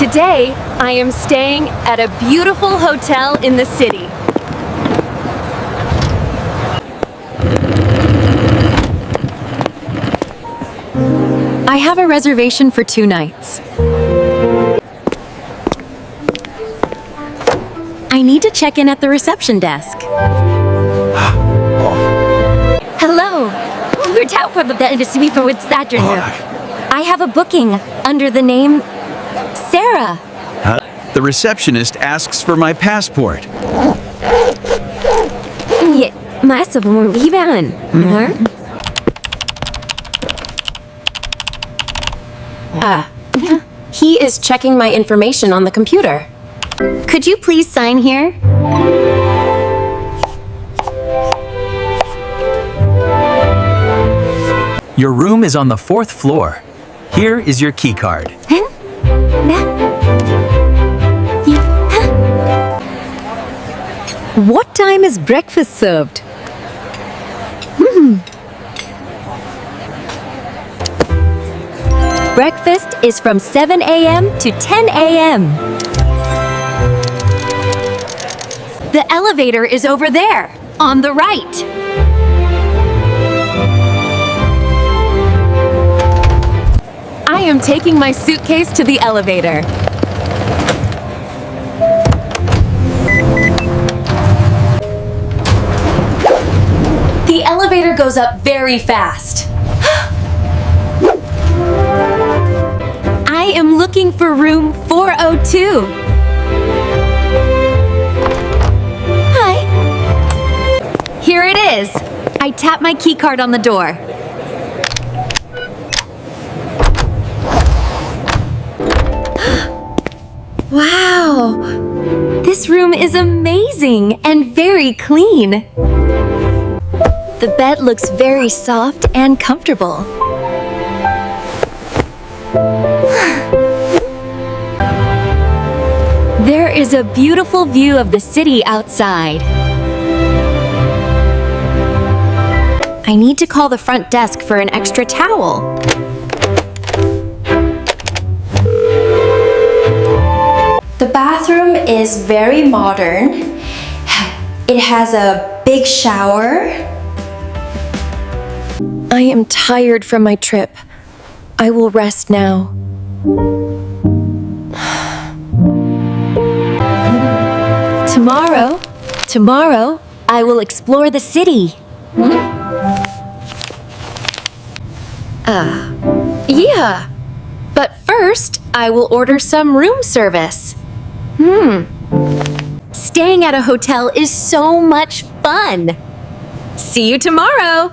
Today, I am staying at a beautiful hotel in the city. I have a reservation for 2 nights. I need to check in at the reception desk. Hello. We're out for the I have a booking under the name Sarah. The receptionist asks for my passport. He is checking my information on the computer. Could you please sign here? Your room is on the 4th floor. Here is your key card. What time is breakfast served? Breakfast is from 7 a.m. to 10 a.m. The elevator is over there, on the right. I am taking my suitcase to the elevator. The elevator goes up very fast. I am looking for room 402. Hi. Here it is. I tap my key card on the door. Wow. This room is amazing and very clean. The bed looks very soft and comfortable. There is a beautiful view of the city outside. I need to call the front desk for an extra towel. The bathroom is very modern. It has a big shower. I am tired from my trip. I will rest now. Tomorrow, I will explore the city. Yeah. But first, I will order some room service. Staying at a hotel is so much fun. See you tomorrow.